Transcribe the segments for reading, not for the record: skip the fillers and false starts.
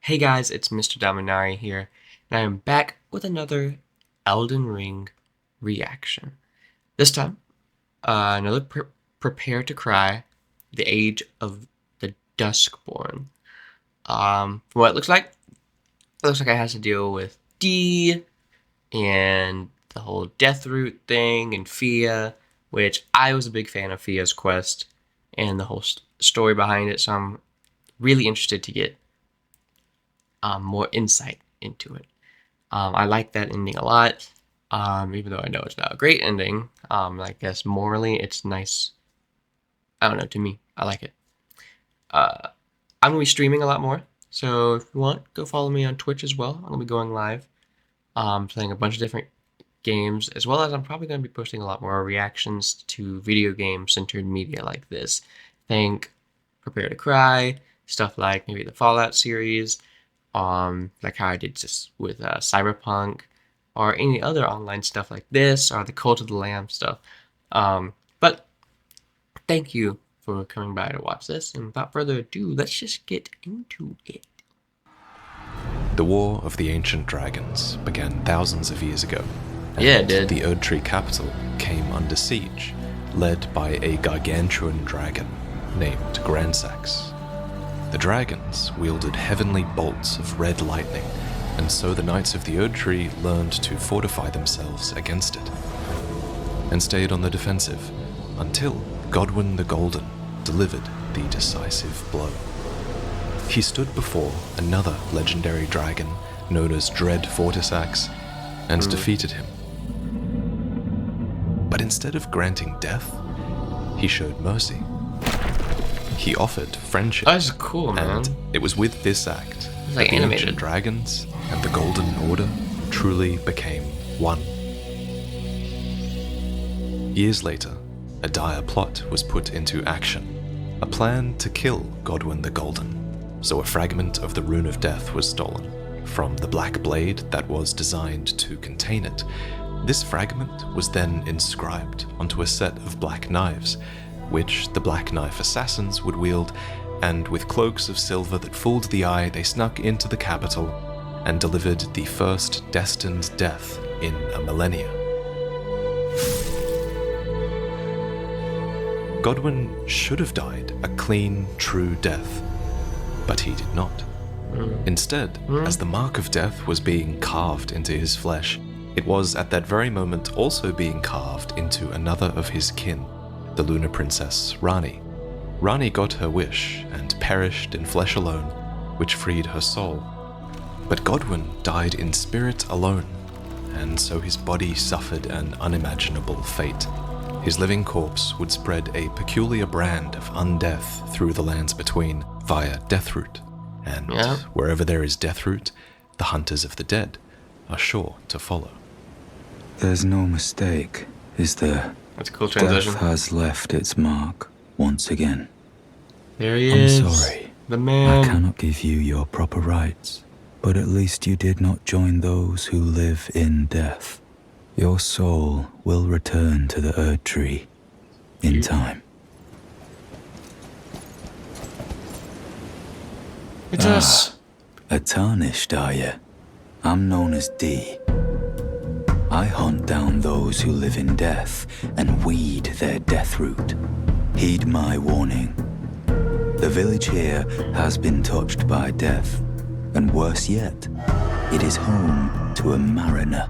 Hey guys, it's Mr. Dominari here, and I am back with another Elden Ring reaction. This time, another Prepare to Cry, The Age of the Duskborn. From what it looks like it has to deal with D and the whole Deathroot thing and Fia, which I was a big fan of Fia's quest and the whole story behind it, so I'm really interested to get more insight into it. I like that ending a lot, even though I know it's not a great ending. I guess morally it's nice. I don't know, to me, I like it. I'm going to be streaming a lot more, so if you want, go follow me on Twitch as well. I'm going to be going live, playing a bunch of different games, as well as I'm probably going to be posting a lot more reactions to video game-centered media like this. Think Prepare to Cry, stuff like maybe the Fallout series, like how I did just with Cyberpunk, or any other online stuff like this, or the Cult of the Lamb stuff. But thank you for coming by to watch this, and without further ado, let's just get into it. The War of the Ancient Dragons began thousands of years ago. Yeah, it did. The Erdtree capital came under siege, led by a gargantuan dragon named Gransax. The dragons wielded heavenly bolts of red lightning, and so the Knights of the Erdtree learned to fortify themselves against it, and stayed on the defensive until Godwyn the Golden delivered the decisive blow. He stood before another legendary dragon known as Dread Fortisax and defeated him. But instead of granting death, he showed mercy. He offered friendship. Oh, that's cool, man. And it was with this act like that the animated. ancient dragons and the Golden Order truly became one. Years later, a dire plot was put into action. A plan to kill Godwyn the Golden. So a fragment of the Rune of Death was stolen from the black blade that was designed to contain it. This fragment was then inscribed onto a set of black knives, which the Black Knife assassins would wield, and with cloaks of silver that fooled the eye, they snuck into the capital and delivered the first destined death in a millennia. Godwyn should have died a clean, true death, but he did not. Instead, as the mark of death was being carved into his flesh, it was at that very moment also being carved into another of his kin, the Lunar Princess Ranni. Ranni got her wish and perished in flesh alone, which freed her soul. But Godwyn died in spirit alone, and so his body suffered an unimaginable fate. His living corpse would spread a peculiar brand of undeath through the lands between via Deathroot, and wherever there is Deathroot, the hunters of the dead are sure to follow. There's no mistake, is there? That's a cool transition. Death has left its mark once again. There he is. I'm sorry. The man. I cannot give you your proper rights, but at least you did not join those who live in death. Your soul will return to the Erdtree in time. It's us. A tarnished, are you? I'm known as D. I hunt down those who live in death and weed their deathroot. Heed my warning. The village here has been touched by death, and worse yet, it is home to a mariner.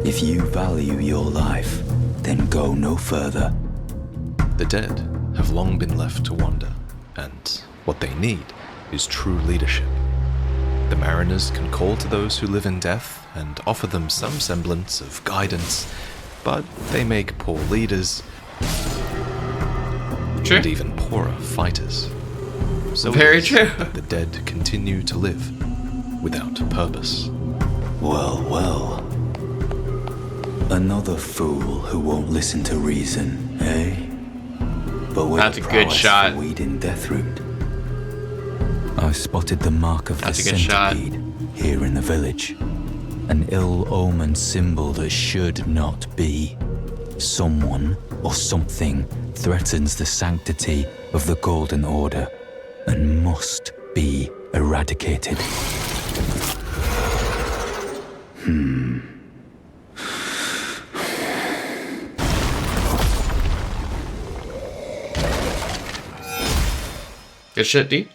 If you value your life, then go no further. The dead have long been left to wander, and what they need is true leadership. The mariners can call to those who live in death and offer them some semblance of guidance, but they make poor leaders and even poorer fighters. So very true. The dead continue to live without purpose. Well, well. Another fool who won't listen to reason, eh? But with That's a good shot. Weeding Deathroot. I spotted the mark of the centipede here in the village. An ill-omened symbol that should not be. Someone or something threatens the sanctity of the Golden Order and must be eradicated. Good shit, D.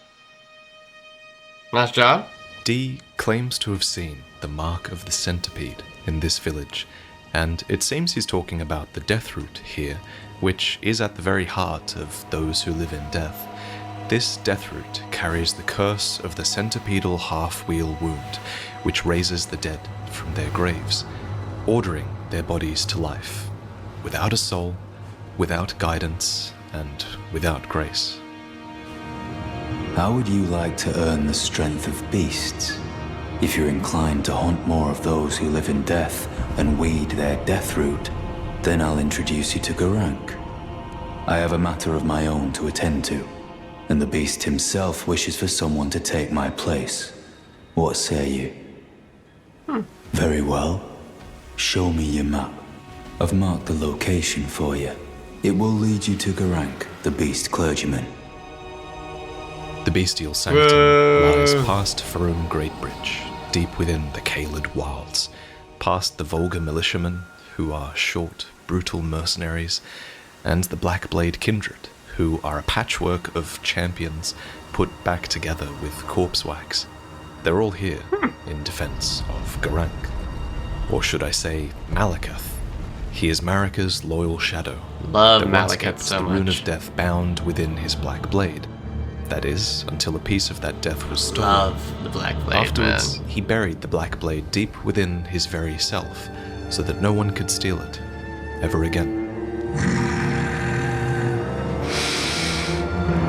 Nice job. D claims to have seen the mark of the centipede in this village, and it seems he's talking about the death root here, which is at the very heart of those who live in death. This death root carries the curse of the centipedal half-wheel wound, which raises the dead from their graves, ordering their bodies to life, without a soul, without guidance, and without grace. How would you like to earn the strength of beasts? If you're inclined to hunt more of those who live in death and weed their death root, then I'll introduce you to Garank. I have a matter of my own to attend to, and the beast himself wishes for someone to take my place. What say you? Very well. Show me your map. I've marked the location for you. It will lead you to Garank, the Beast Clergyman. The bestial sanctum lies past Farum Great Bridge, deep within the Caelid wilds, past the vulgar militiamen, who are short, brutal mercenaries, and the Blackblade Kindred, who are a patchwork of champions put back together with corpse wax. They're all here in defense of Garank. Or should I say, Malekith. He is Marika's loyal shadow. Love that once Malekith kept so the much. rune of death bound within his black blade. That is, until a piece of that death was stolen. Love the Black Blade, Afterwards, man. he buried the black blade deep within his very self, so that no one could steal it, ever again.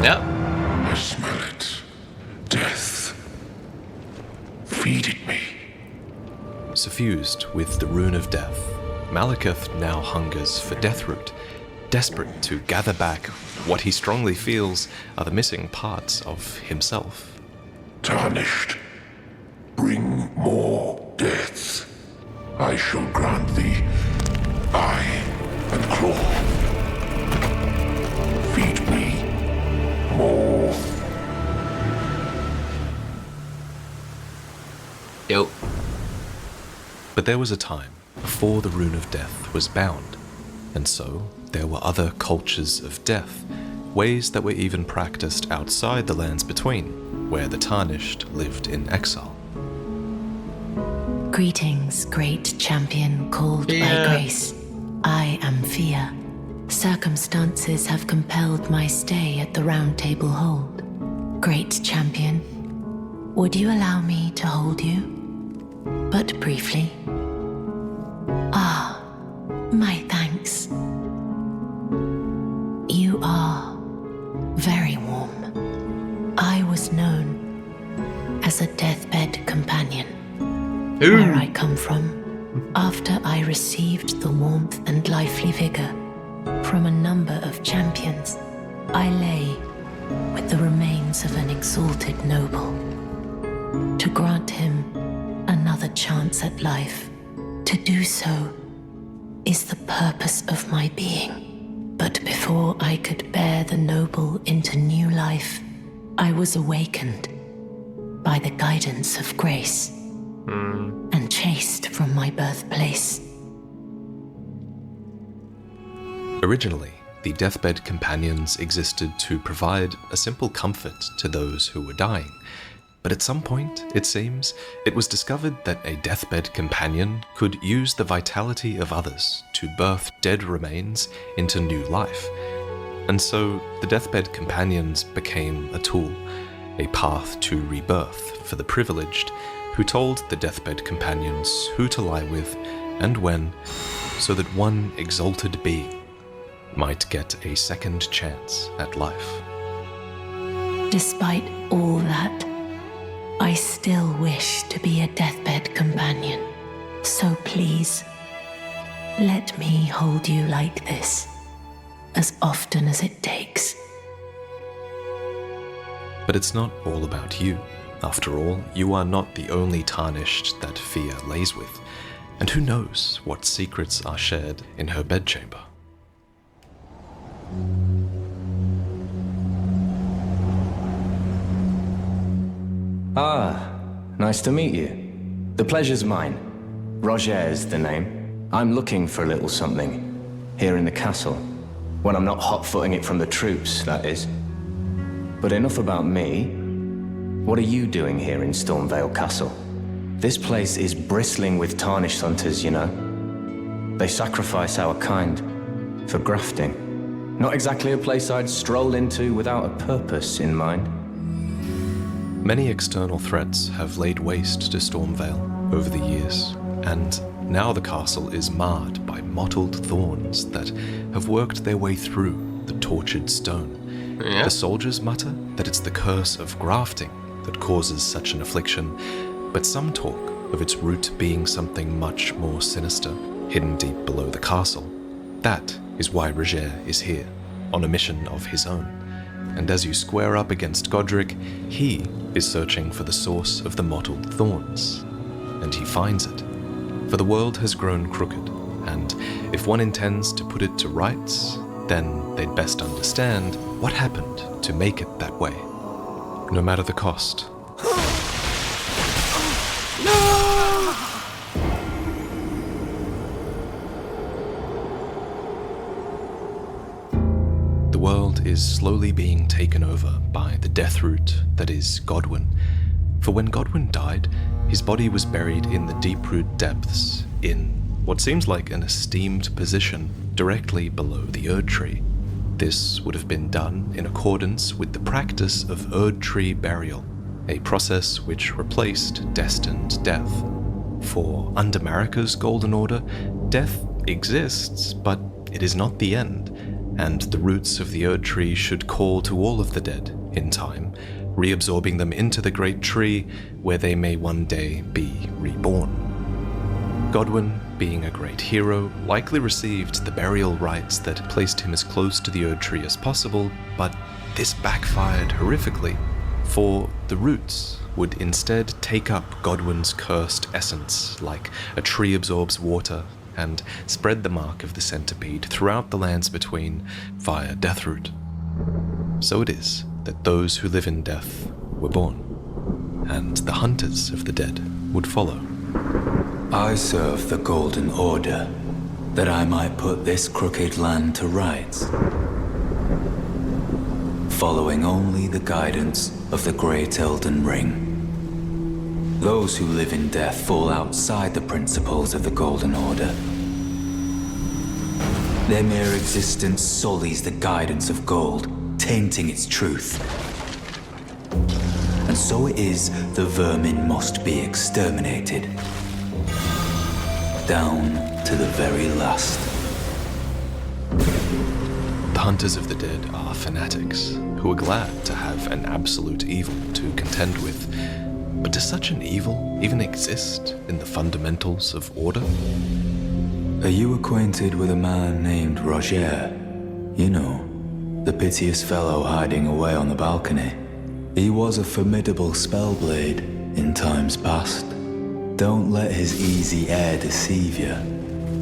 Yep. I smell it. Death. Feed it me. Suffused with the rune of death, Malekith now hungers for Deathroot, desperate to gather back what he strongly feels are the missing parts of himself. Tarnished. Bring more deaths. I shall grant thee eye and claw. Feed me more. Yep. But there was a time before the rune of death was bound, and so there were other cultures of death, ways that were even practiced outside the lands between, where the Tarnished lived in exile. Greetings, great champion called by grace. I am Fia. Circumstances have compelled my stay at the Round Table Hold. Great champion, would you allow me to hold you? But briefly. Ah, my thanks. You are very warm. I was known as a deathbed companion. Where I come from, after I received the warmth and lively vigor from a number of champions, I lay with the remains of an exalted noble. To grant him another chance at life, to do so is the purpose of my being. But before I could bear the noble into new life, I was awakened by the guidance of grace and chased from my birthplace. Originally, the Deathbed Companions existed to provide a simple comfort to those who were dying. But at some point, it seems, it was discovered that a deathbed companion could use the vitality of others to birth dead remains into new life. And so the deathbed companions became a tool, a path to rebirth for the privileged, who told the deathbed companions who to lie with and when, so that one exalted being might get a second chance at life. Despite all that, I still wish to be a deathbed companion. So please, let me hold you like this, as often as it takes. But it's not all about you. After all, you are not the only Tarnished that Fia lays with, and who knows what secrets are shared in her bedchamber. Thank you. 'Tis Ah, nice to meet you. The pleasure's mine. Roger's the name. I'm looking for a little something here in the castle. When I'm not hot-footing it from the troops, that is. But enough about me. What are you doing here in Stormveil Castle? This place is bristling with tarnished hunters, you know. They sacrifice our kind for grafting. Not exactly a place I'd stroll into without a purpose in mind. Many external threats have laid waste to Stormveil over the years, and now the castle is marred by mottled thorns that have worked their way through the tortured stone. Yeah. The soldiers mutter that it's the curse of grafting that causes such an affliction, but some talk of its root being something much more sinister, hidden deep below the castle. That is why Roger is here, on a mission of his own. And as you square up against Godric, he is searching for the source of the mottled thorns. And he finds it. For the world has grown crooked, and if one intends to put it to rights, then they'd best understand what happened to make it that way, no matter the cost. The world is slowly being taken over by the death root that is Godwyn. For when Godwyn died, his body was buried in the deep-root depths, in what seems like an esteemed position directly below the Erd Tree. This would have been done in accordance with the practice of Erd Tree burial, a process which replaced destined death. For under Marika's Golden Order, death exists, but it is not the end, and the roots of the Erd Tree should call to all of the dead in time, reabsorbing them into the great tree where they may one day be reborn. Godwyn, being a great hero, likely received the burial rites that placed him as close to the Erd Tree as possible, but this backfired horrifically, for the roots would instead take up Godwyn's cursed essence like a tree absorbs water and spread the mark of the centipede throughout the lands between via Deathroot. So it is that those who live in death were born, and the hunters of the dead would follow. I serve the Golden Order, that I might put this crooked land to rights, following only the guidance of the great Elden Ring. Those who live in death fall outside the principles of the Golden Order. Their mere existence sullies the guidance of gold, tainting its truth. And so it is the vermin must be exterminated. Down to the very last. The hunters of the dead are fanatics who are glad to have an absolute evil to contend with. But does such an evil even exist in the fundamentals of order? Are you acquainted with a man named Roger? You know, the piteous fellow hiding away on the balcony. He was a formidable spellblade in times past. Don't let his easy air deceive you.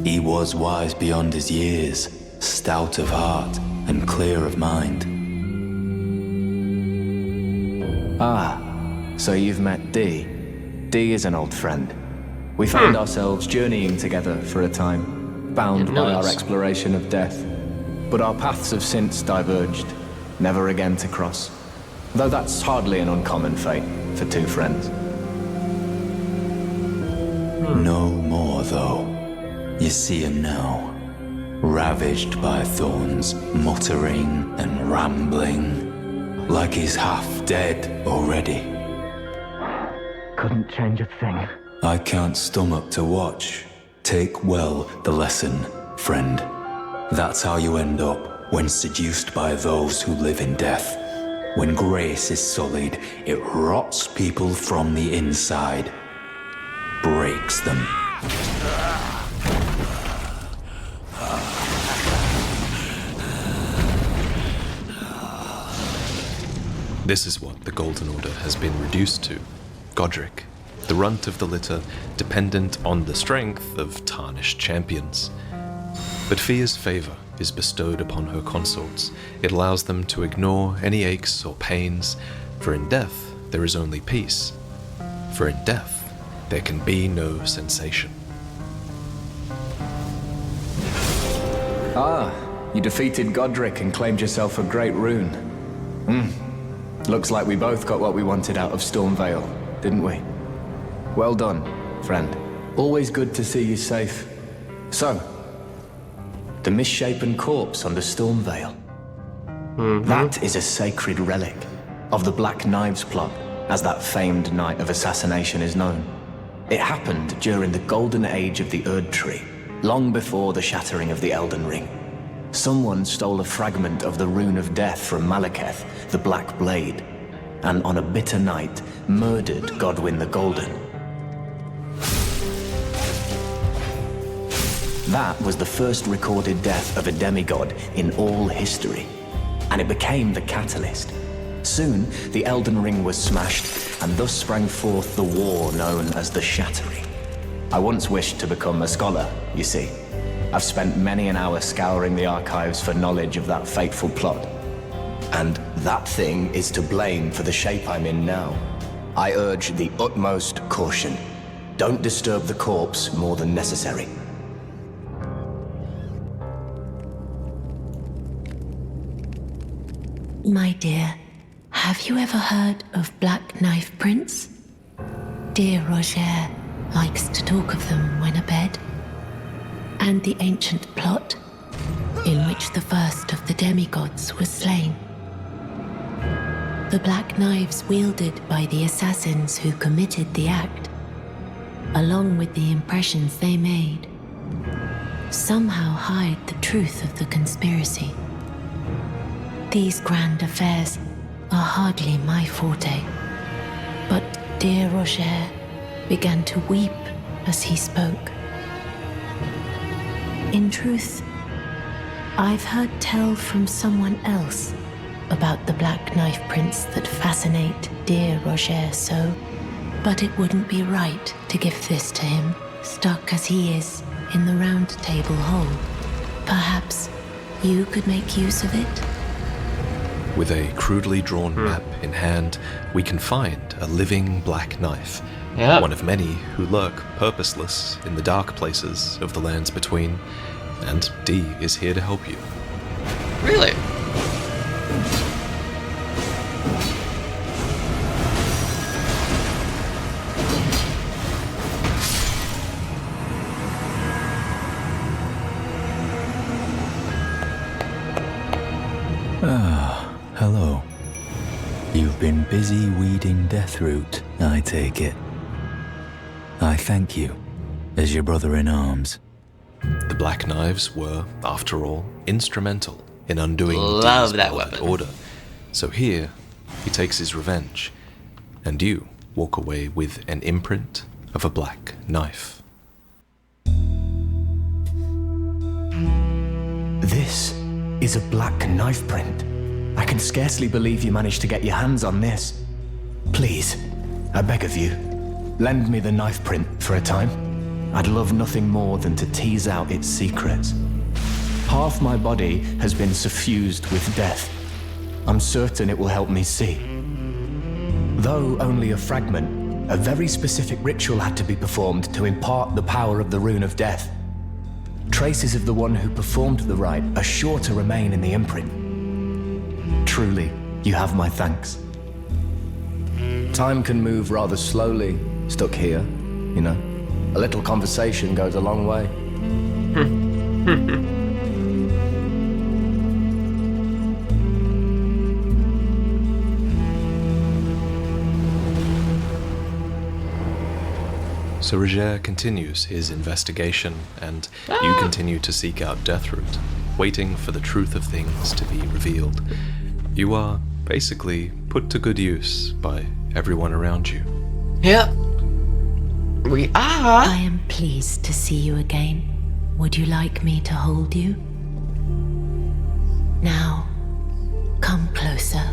He was wise beyond his years, stout of heart and clear of mind. Ah, so you've met Dee. Dee is an old friend. We found ourselves journeying together for a time, bound by our exploration of death. But our paths have since diverged, never again to cross. Though that's hardly an uncommon fate for two friends. No more, though. You see him now, ravaged by thorns, muttering and rambling, like he's half dead already. Couldn't change a thing. I can't stomach to watch. Take well the lesson, friend. That's how you end up when seduced by those who live in death. When grace is sullied, it rots people from the inside. Breaks them. This is what the Golden Order has been reduced to. Godric, the runt of the litter, dependent on the strength of tarnished champions. But Fia's favor is bestowed upon her consorts. It allows them to ignore any aches or pains, for in death there is only peace, For in death, there can be no sensation. Ah, you defeated Godric and claimed yourself a great rune. Looks like we both got what we wanted out of Stormveil, didn't we? Well done, friend. Always good to see you safe. So, the misshapen corpse under Stormveil. That is a sacred relic of the Black Knives plot, as that famed night of assassination is known. It happened during the golden age of the Erd Tree, long before the shattering of the Elden Ring. Someone stole a fragment of the Rune of Death from Malekith, the Black Blade, and on a bitter night, murdered Godwyn the Golden. That was the first recorded death of a demigod in all history, and it became the catalyst. Soon, the Elden Ring was smashed, and thus sprang forth the war known as the Shattering. I once wished to become a scholar, you see. I've spent many an hour scouring the archives for knowledge of that fateful plot. And that thing is to blame for the shape I'm in now. I urge the utmost caution. Don't disturb the corpse more than necessary. My dear, have you ever heard of Black Knife prints? Dear Roger likes to talk of them when abed. And the ancient plot, in which the first of the demigods was slain. The black knives wielded by the assassins who committed the act, along with the impressions they made, somehow hide the truth of the conspiracy. These grand affairs are hardly my forte, but dear Roger began to weep as he spoke. In truth, I've heard tell from someone else about the black knife prints that fascinate dear Roger so, but it wouldn't be right to give this to him, stuck as he is in the Round Table hole. Perhaps you could make use of it? With a crudely drawn map in hand, we can find a living black knife. Yep. One of many who lurk purposeless in the dark places of the lands between, and D is here to help you. Really? Hello. You've been busy weeding Deathroot, I take it. I thank you, as your brother-in-arms. The Black Knives were, after all, instrumental in undoing Love D's that beloved weapon. order. So here, he takes his revenge, and you walk away with an imprint of a black knife. This is a black knife print. I can scarcely believe you managed to get your hands on this. Please, I beg of you, lend me the knife print for a time. I'd love nothing more than to tease out its secrets. Half my body has been suffused with death. I'm certain it will help me see. Though only a fragment, a very specific ritual had to be performed to impart the power of the Rune of Death. Traces of the one who performed the rite are sure to remain in the imprint. Truly, you have my thanks. Time can move rather slowly, stuck here, you know. A little conversation goes a long way. So Roger continues his investigation, and you continue to seek out Deathroot, waiting for the truth of things to be revealed. You are basically put to good use by everyone around you. Yep. We are. I am pleased to see you again. Would you like me to hold you? Now, come closer.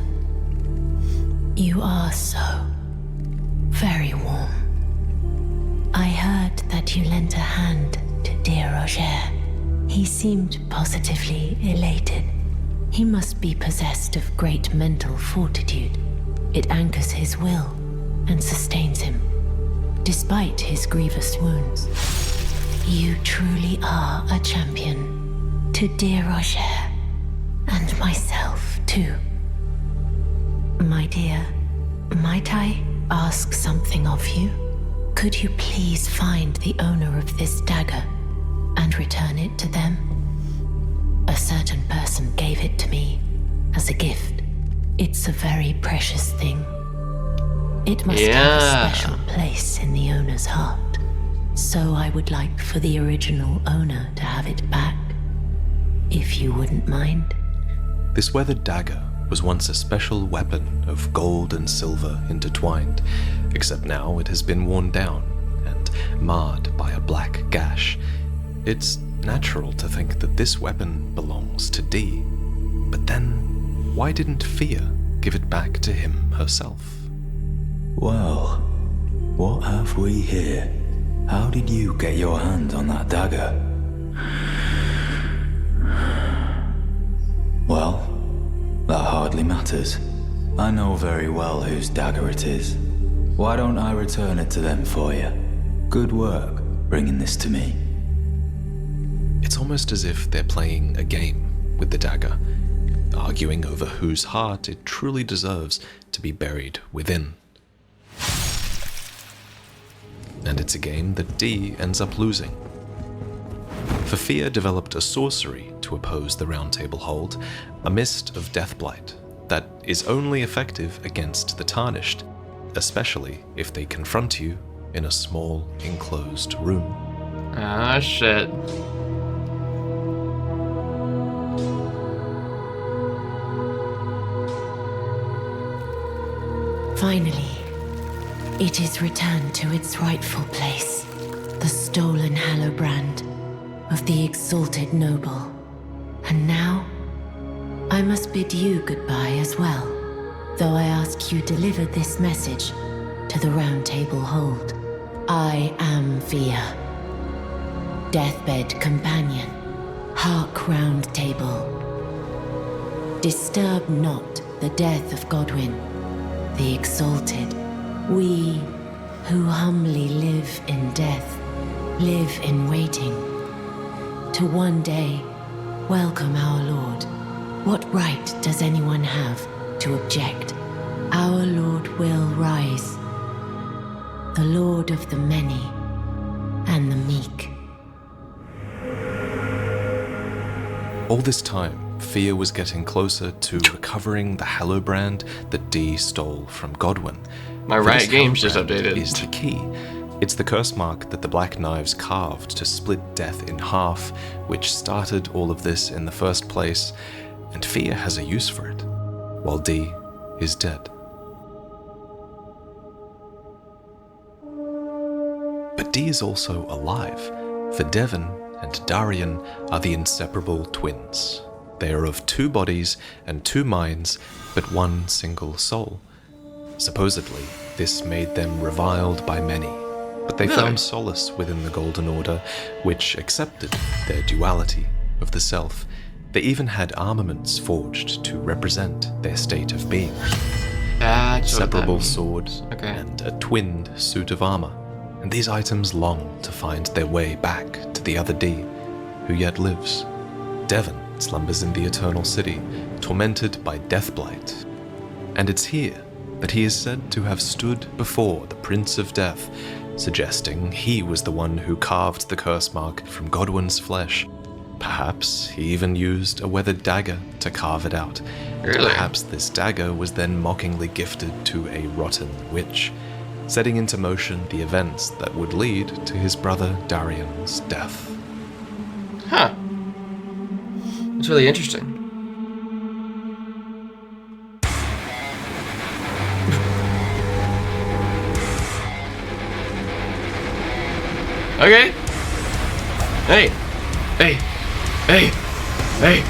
You are so very warm. I heard that you lent a hand to dear Roger. He seemed positively elated. He must be possessed of great mental fortitude. It anchors his will and sustains him. despite his grievous wounds. You truly are a champion to dear Roger, and myself too. My dear, might I ask something of you? Could you please find the owner of this dagger and return it to them? A certain person gave it to me as a gift. It's a very precious thing. It must have a special place in the owner's heart. So I would like for the original owner to have it back, if you wouldn't mind. This weathered dagger was once a special weapon of gold and silver intertwined, except now it has been worn down and marred by a black gash. It's natural to think that this weapon belongs to Dee, but then why didn't Fia give it back to him herself? Well, what have we here? How did you get your hand on that dagger? Well, that hardly matters. I know very well whose dagger it is. Why don't I return it to them for you? Good work bringing this to me. It's almost as if they're playing a game with the dagger, arguing over whose heart it truly deserves to be buried within. And it's a game that Dee ends up losing. For Fia developed a sorcery to oppose the Round Table Hold, a mist of death blight that is only effective against the tarnished, especially if they confront you in a small, enclosed room. Ah, shit. Finally, it is returned to its rightful place, the stolen hallowbrand of the exalted noble. And now, I must bid you goodbye as well, though I ask you deliver this message to the Round Table Hold. I am Fia, Deathbed companion, hark Round Table. Disturb not the death of Godwyn, the exalted. We who humbly live in death, live in waiting, to one day welcome our Lord. What right does anyone have to object? Our Lord will rise, the Lord of the many and the meek. All this time, Fia was getting closer to recovering the hallowbrand that Dee stole from Godwyn. My Riot Games just updated. Is the key. It's the curse mark that the Black Knives carved to split death in half, which started all of this in the first place, and Fia has a use for it, while Dee is dead. But Dee is also alive, for Devon and Darian are the inseparable twins. They are of two bodies and two minds, but one single soul. Supposedly, this made them reviled by many, but they found solace within the Golden Order, which accepted their duality of the self. They even had armaments forged to represent their state of being. That's what that Inseparable means. sword and a twinned suit of armor. And these items long to find their way back to the other Dee, who yet lives. Devon slumbers in the Eternal City, tormented by death blight. And it's here that he is said to have stood before the Prince of Death, suggesting he was the one who carved the curse mark from Godwyn's flesh. Perhaps he even used a weathered dagger to carve it out. Really? Perhaps this dagger was then mockingly gifted to a rotten witch, setting into motion the events that would lead to his brother Darian's death. Huh. That's really interesting. Okay. Hey. Hey. Hey. Hey.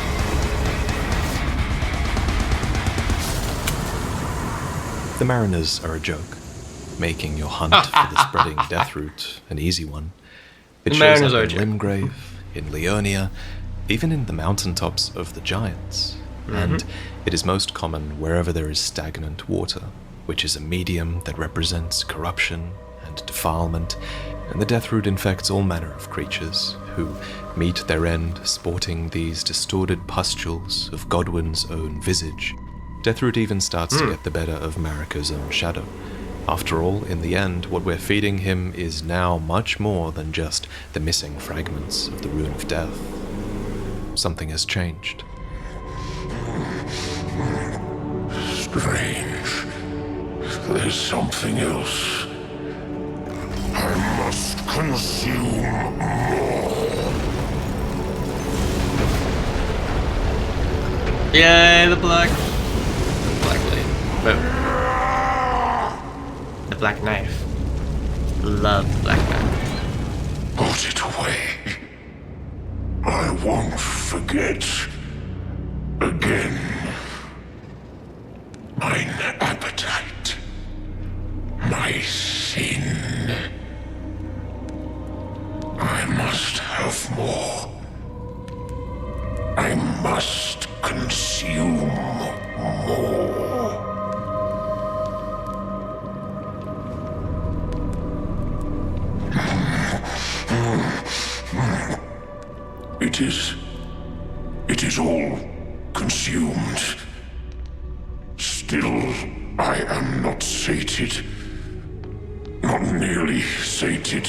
The Mariners are a joke, making your hunt for the spreading death root an easy one. It The shows Mariners up are a in joke. Limgrave, in Leonia, even in the mountaintops of the Giants, and it is most common wherever there is stagnant water, which is a medium that represents corruption and and defilement, and the Deathroot infects all manner of creatures who meet their end sporting these distorted pustules of Godwin's own visage. Deathroot even starts to get the better of Marika's own shadow. After all, in the end, what we're feeding him is now much more than just the missing fragments of the Rune of Death. Something has changed. Strange. There's something else. I must consume more. Yay, the black blade. Boom. The black knife. Love the black knife. Put it away. I won't forget. Again. Mine appetite. My sin. I must have more. I must consume more. It is all consumed. Still, I am not sated. Not nearly sated.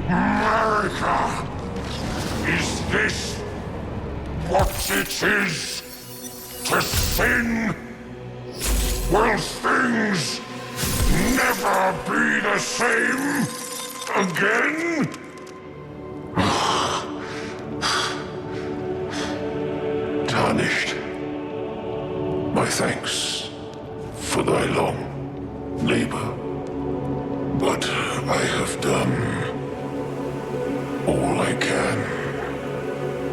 Marika! Is this what it is to sin? Will things never be the same again? Tarnished. My thanks for thy long labor. But I have done all I can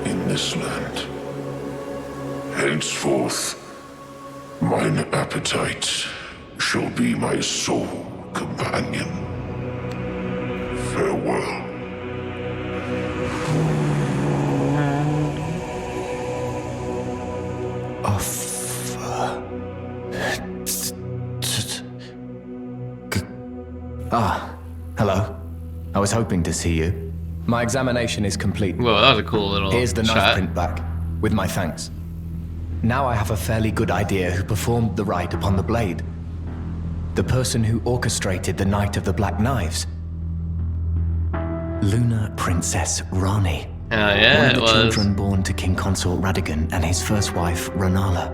in this land. Henceforth, mine appetite shall be my sole companion. Farewell. Hello. I was hoping to see you. My examination is complete. Whoa, that was a cool little Here's the shot. knife print back, with my thanks. Now I have a fairly good idea who performed the rite upon the blade. The person who orchestrated the Night of the Black Knives. Lunar Princess Rani. Oh yeah, One of it the was. children born to King Consort Radigan and his first wife, Ranala.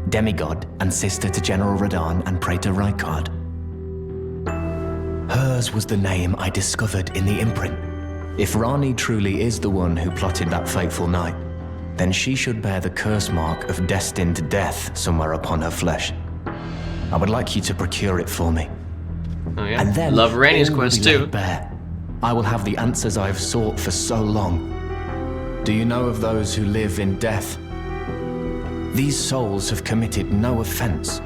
Demigod and sister to General Radahn and Praetor Rykard. Hers was the name I discovered in the imprint. If Rani truly is the one who plotted that fateful night, then she should bear the curse mark of destined death somewhere upon her flesh. I would like you to procure it for me. Oh yeah. And then Love Rhaenys all will quest be laid too. bare. I will have the answers I have sought for so long. Do you know of those who live in death? These souls have committed no offense.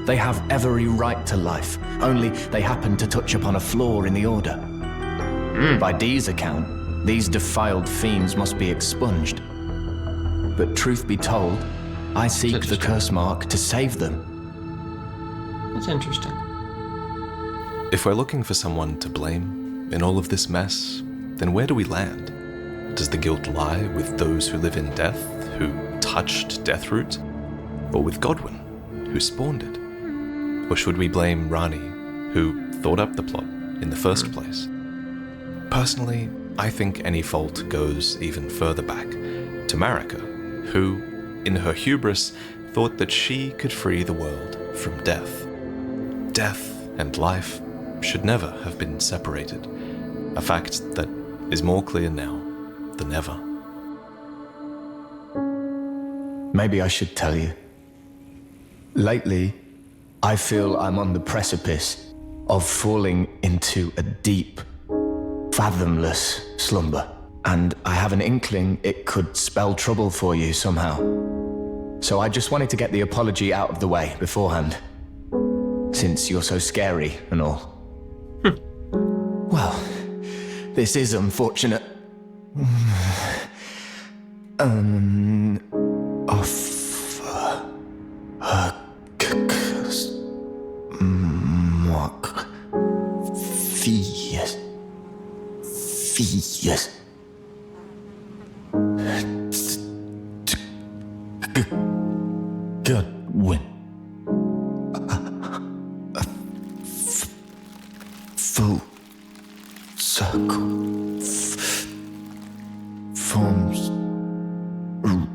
They have every right to life, only they happen to touch upon a flaw in the order. By Dee's account, these defiled fiends must be expunged. But truth be told, I seek the curse mark to save them. That's interesting. If we're looking for someone to blame in all of this mess, then where do we land? Does the guilt lie with those who live in death, who touched Deathroot? Or with Godwin, who spawned it? Or should we blame Rani, who thought up the plot in the first place? Personally, I think any fault goes even further back, to Marika, who, in her hubris, thought that she could free the world from death. Death and life should never have been separated, a fact that is more clear now than ever. Maybe I should tell you. Lately, I feel I'm on the precipice of falling into a deep, fathomless slumber. And I have an inkling it could spell trouble for you somehow. So I just wanted to get the apology out of the way beforehand. Since you're so scary and all. Well, this is unfortunate. Yes. Yes. Godwin. Full circle forms rim.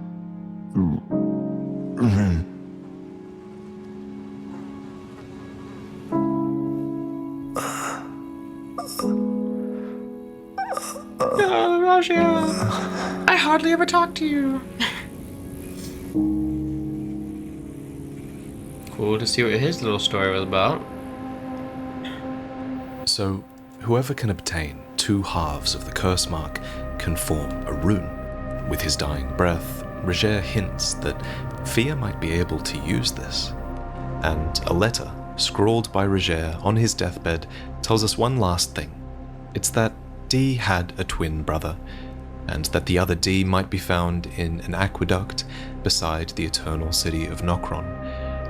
Oh, Roger, I hardly ever talk to you. Cool to see what his little story was about. So, whoever can obtain 2 halves of the curse mark can form a rune. With his dying breath, Roger hints that Fia might be able to use this. And a letter, scrawled by Roger on his deathbed, tells us one last thing. It's that Dee had a twin brother, and that the other Dee might be found in an aqueduct beside the eternal city of Nokron.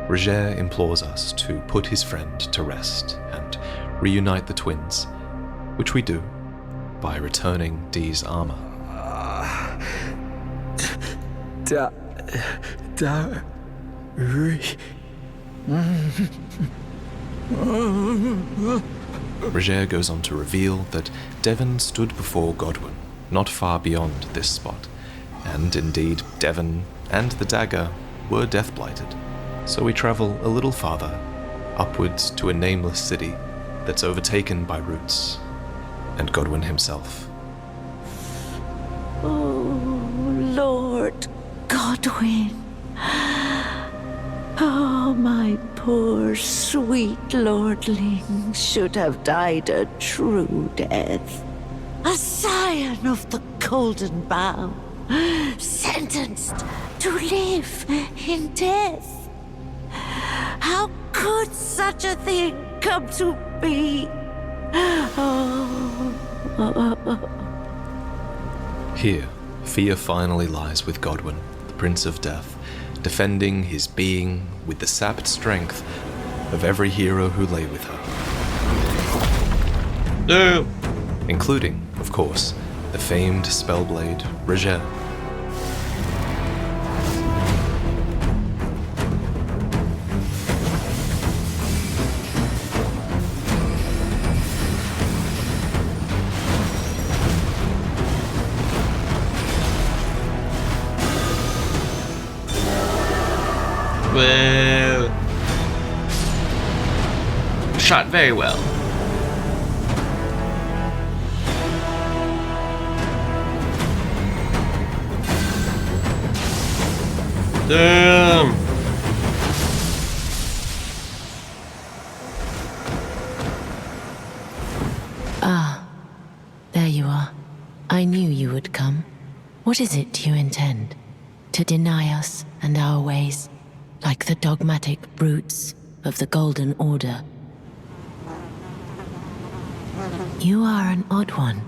Roger implores us to put his friend to rest and reunite the twins, which we do by returning Dee's armor. Roger goes on to reveal that Devon stood before Godwin, not far beyond this spot, and indeed Devon and the dagger were death-blighted. So we travel a little farther, upwards to a nameless city that's overtaken by roots, and Godwin himself. Oh, Lord Godwin. Oh, my poor sweet lordling should have died a true death. A scion of the Golden Bough, sentenced to live in death. How could such a thing come to be? Here, Fia finally lies with Godwin, the Prince of Death, defending his being with the sapped strength of every hero who lay with her. No. Including, of course, the famed spellblade Roger. Well, shot very well. Damn. Ah, there you are. I knew you would come. What is it you intend? To deny us and our ways? Like the dogmatic brutes of the Golden Order. You are an odd one.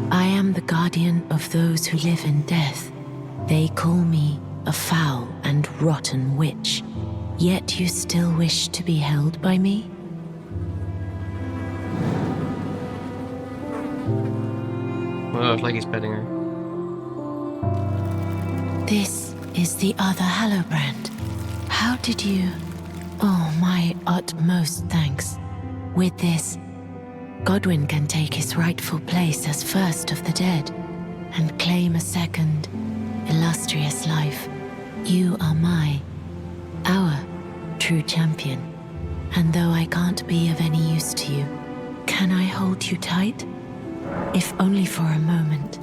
I am the guardian of those who live in death. They call me a foul and rotten witch. Yet you still wish to be held by me? Oh, it's like he's petting her. This is the other Hallowbrand. How did you... Oh, my utmost thanks. With this, Godwin can take his rightful place as first of the dead and claim a second, illustrious life. You are our true champion. And though I can't be of any use to you, can I hold you tight? If only for a moment.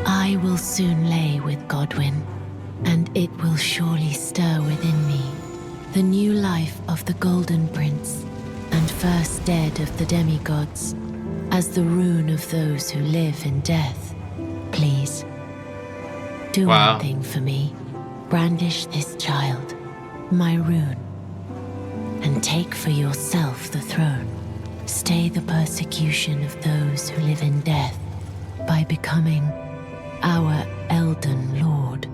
I will soon lay with Godwin, and it will surely stir within me the new life of the Golden Prince and first dead of the demigods, as the rune of those who live in death. Please, do one thing for me. Brandish this child, my rune, and take for yourself the throne. Stay the persecution of those who live in death by becoming our Elden Lord.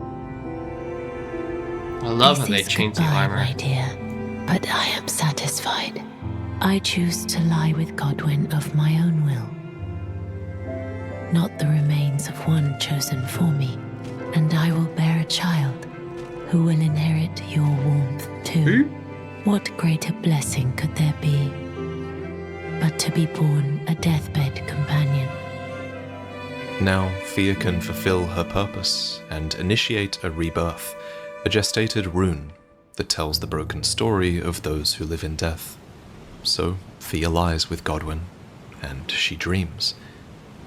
love how This they is changed the goodbye, armor. my dear, but I am satisfied. I choose to lie with Godwyn of my own will, not the remains of one chosen for me, and I will bear a child who will inherit your warmth too. What greater blessing could there be but to be born a deathbed companion? Now, Fia can fulfill her purpose and initiate a rebirth, a gestated rune that tells the broken story of those who live in death. So, Fia lies with Godwyn, and she dreams.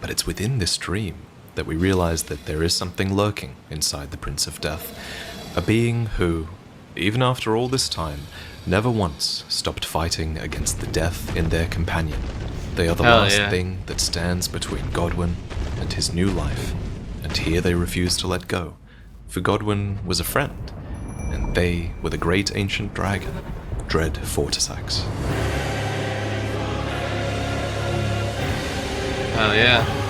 But it's within this dream that we realize that there is something lurking inside the Prince of Death, a being who, even after all this time, never once stopped fighting against the death in their companion. They are the last thing that stands between Godwyn and his new life, and here they refuse to let go, for Godwyn was a friend, and they were the great ancient dragon, Dread Fortisax. Hell yeah.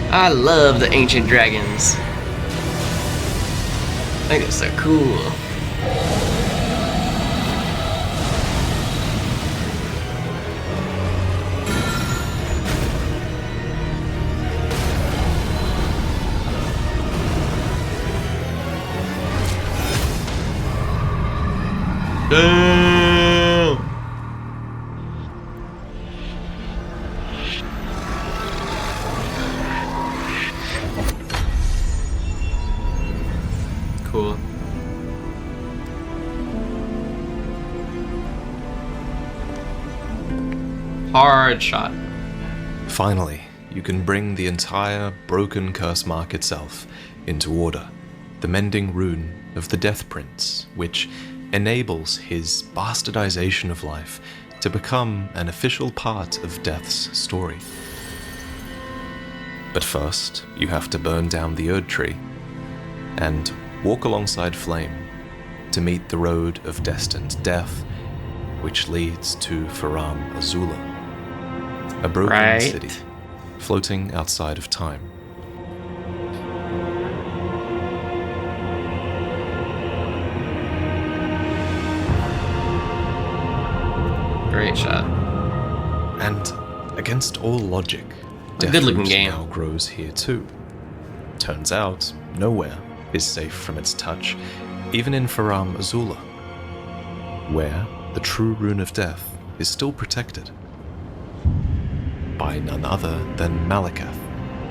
I love the ancient dragons. I think it's so cool. Damn. Cool. Hard shot. Finally, you can bring the entire broken curse mark itself into order, the mending rune of the Death Prince, which enables his bastardization of life to become an official part of Death's story. But first, you have to burn down the Erd Tree and walk alongside Flame to meet the road of destined death, which leads to Faram Azula, a broken city floating outside of time. Great shot. And against all logic, Death good-looking Root game. now grows here too. Turns out, nowhere is safe from its touch, even in Faram Azula, where the true rune of death is still protected by none other than Malakath,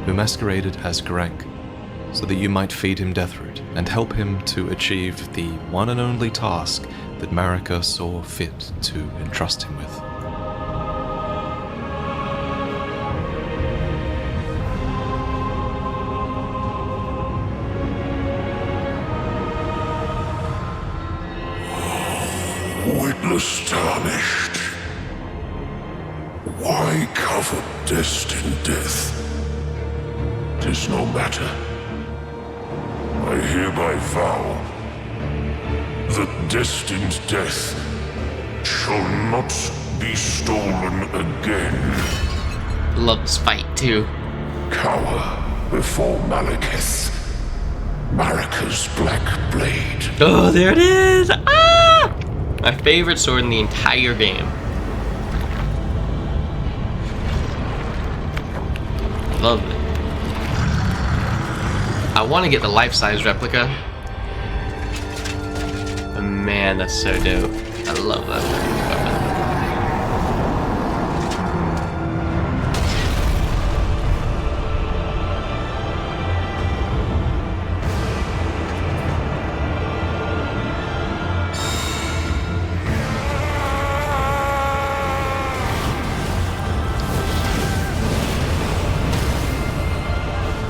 who masqueraded as Grank, so that you might feed him Deathroot and help him to achieve the one and only task that Marika saw fit to entrust him with. Witness tarnished. Why cover destined death? 'Tis no matter. I hereby vow that destined death shall not be stolen again. Love this fight too. Cower before Malekith, Marika's black blade. Oh, there it is! Ah! My favorite sword in the entire game. Love it. I want to get the life-size replica. But man, that's so dope. I love that weapon.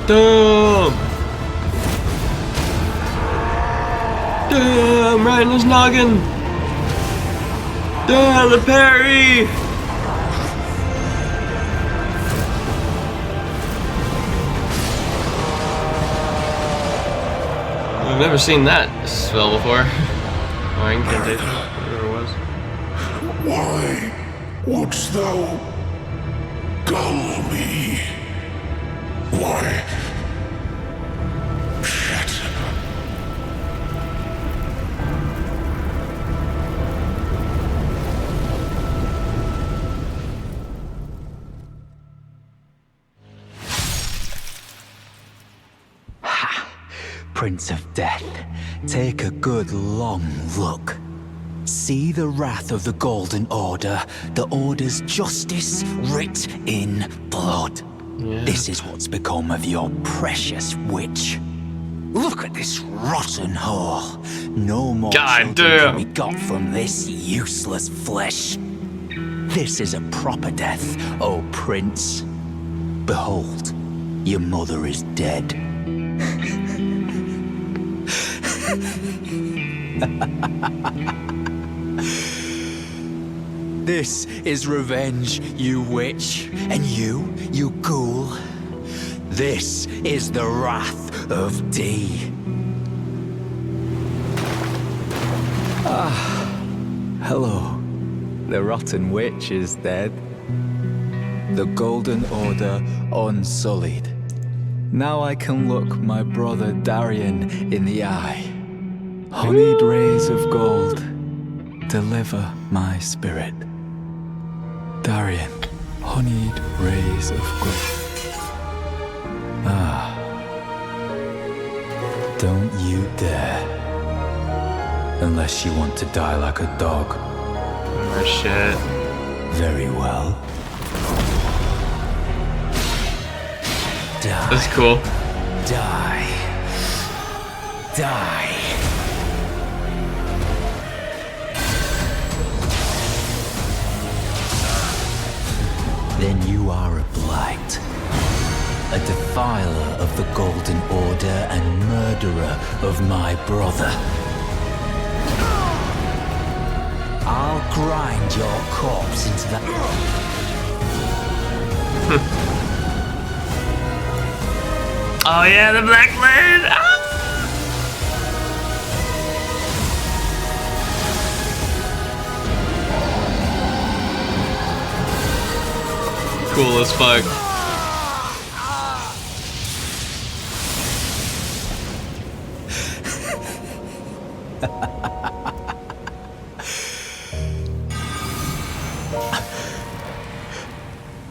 Damn! Damn! Right in his noggin! Damn, the parry! I've never seen that spell before. Or incantation, whatever it was. Why wouldst thou gull me? Why? Shit. Prince of Death, take a good long look. See the wrath of the Golden Order, the Order's justice writ in blood. Yeah. This is what's become of your precious witch. Look at this rotten whore. No more God children damn. can be got from this useless flesh. This is a proper death, O Prince. Behold, your mother is dead. This is revenge, you witch, and you ghoul. This is the wrath of D. Hello. The rotten witch is dead. The Golden Order unsullied. Now I can look my brother Darian in the eye. Honeyed rays of gold, deliver my spirit. Darian, honeyed rays of gold. Don't you dare. Unless you want to die like a dog. Oh shit. Very well. Die. That's cool. Die. Die. Then you are a blight. A defiler of the Golden Order and murderer of my brother. I'll grind your corpse into that... Oh yeah, the Black Blade! Ah! Cool as fuck.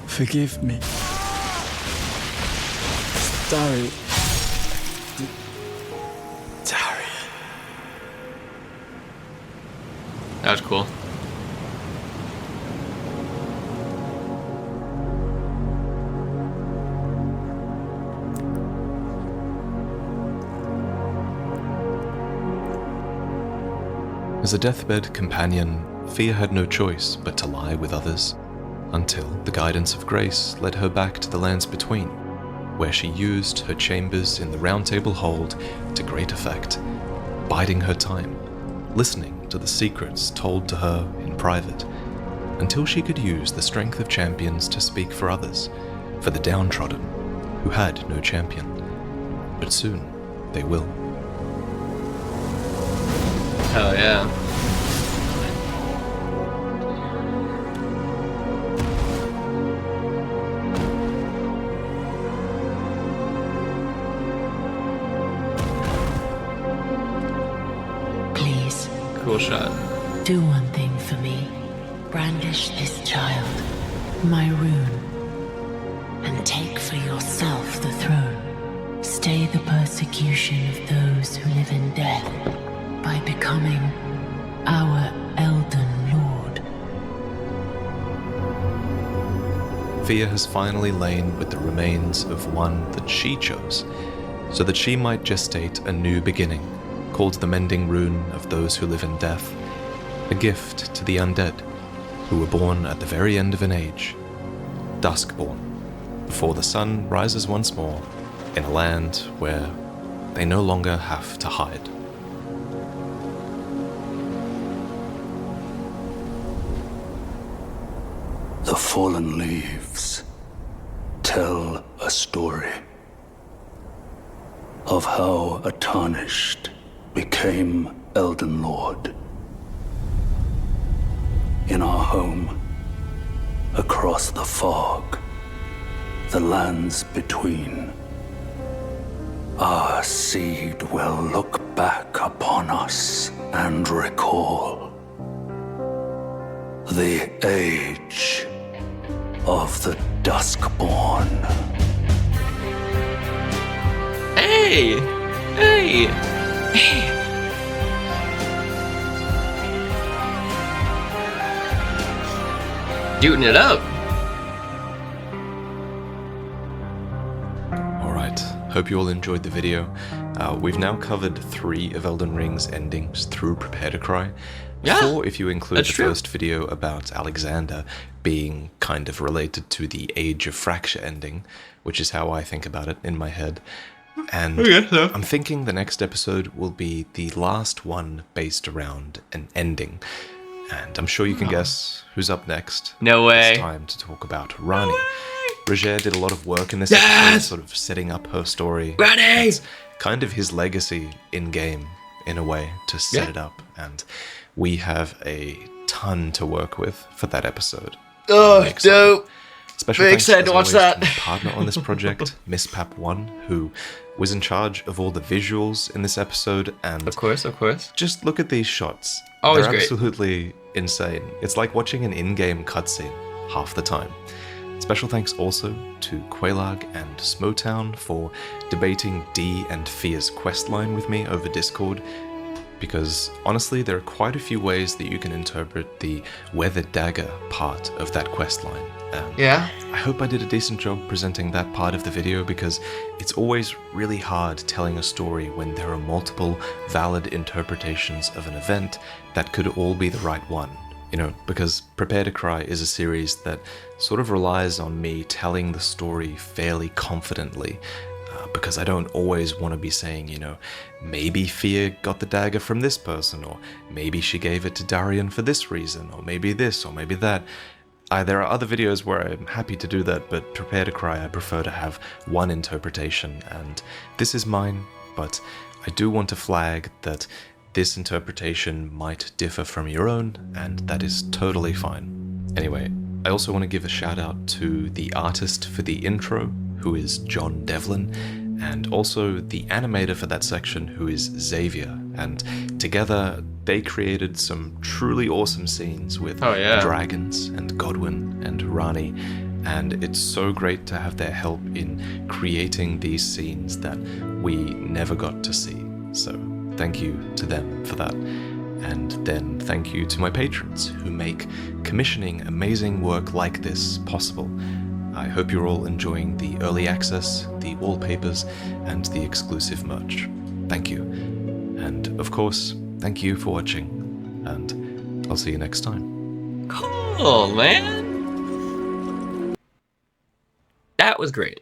Forgive me. Sorry. Sorry. That was cool. As a deathbed companion, Fia had no choice but to lie with others, until the guidance of grace led her back to the lands between, where she used her chambers in the Round Table Hold to great effect, biding her time, listening to the secrets told to her in private, until she could use the strength of champions to speak for others, for the downtrodden, who had no champion. But soon, they will. Hell yeah. Please, Cool shot. do one thing for me. Brandish this child, my rune, and take for yourself the throne. Stay the persecution of those who live in death by becoming our Elden Lord. Fia has finally lain with the remains of one that she chose, so that she might gestate a new beginning, called the Mending Rune of those who live in death, a gift to the undead, who were born at the very end of an age, Duskborn, before the sun rises once more in a land where they no longer have to hide. The fallen leaves tell a story of how a tarnished became Elden Lord. In our home, across the fog, the lands between, our seed will look back upon us and recall the age of the Duskborn. Hey! Hey! Hey! Shooting it up. Alright, hope you all enjoyed the video. We've now covered 3 of Elden Ring's endings through Prepare to Cry. Yeah, 4 if you include the true. first video about Alexander being kind of related to the Age of Fracture ending, which is how I think about it in my head. And I'm thinking the next episode will be the last one based around an ending. And I'm sure you can guess who's up next. No way. It's time to talk about Rani. Roger did a lot of work in this episode, sort of setting up her story. Rani! It's kind of his legacy in-game, in a way, to set it up. And we have a ton to work with for that episode. Oh, dope. Special Very thanks, excited as to watch always, that. to my partner on this project, Miss Pap1, who was in charge of all the visuals in this episode. And Of course. just look at these shots. Always They're great. absolutely insane. It's like watching an in-game cutscene half the time. Special thanks also to Qualag and Smotown for debating Dee and Fia's questline with me over Discord, because honestly there are quite a few ways that you can interpret the weathered dagger part of that questline. And Yeah. I hope I did a decent job presenting that part of the video, because it's always really hard telling a story when there are multiple valid interpretations of an event that could all be the right one. You know, because Prepare to Cry is a series that sort of relies on me telling the story fairly confidently, because I don't always want to be saying, you know, maybe Fia got the dagger from this person, or maybe she gave it to Darian for this reason, or maybe this, or maybe that. There are other videos where I'm happy to do that, but Prepare to Cry, I prefer to have one interpretation, and this is mine, but I do want to flag that this interpretation might differ from your own, and that is totally fine. Anyway, I also want to give a shout out to the artist for the intro, who is John Devlin, and also the animator for that section, who is Xavier, and together they created some truly awesome scenes with dragons and Godwin and Rani, and it's so great to have their help in creating these scenes that we never got to see. So thank you to them for that. And then thank you to my patrons who make commissioning amazing work like this possible. I hope you're all enjoying the early access, the wallpapers, and the exclusive merch. Thank you. And of course, thank you for watching, and I'll see you next time. Cool, man. That was great.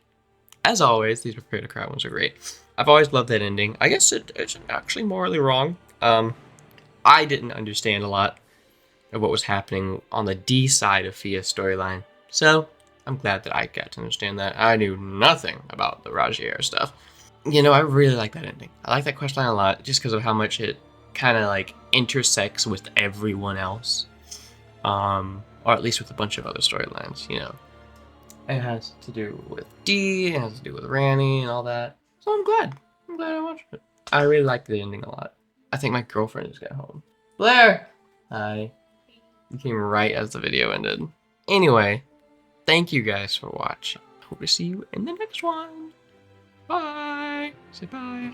As always, these Prepare to Cry ones are great. I've always loved that ending. I guess it's actually morally wrong. I didn't understand a lot of what was happening on the D side of Fia's storyline, so I'm glad that I got to understand that. I knew nothing about the Rajier stuff. You know, I really like that ending. I like that questline a lot, just because of how much it kind of like intersects with everyone else, or at least with a bunch of other storylines. You know, it has to do with Dee, it has to do with Rani and all that. So I'm glad I watched it. I really liked the ending a lot. I think my girlfriend just got home. Blair! Hi. You came right as the video ended. Anyway, thank you guys for watching. Hope to see you in the next one. Bye. Say bye.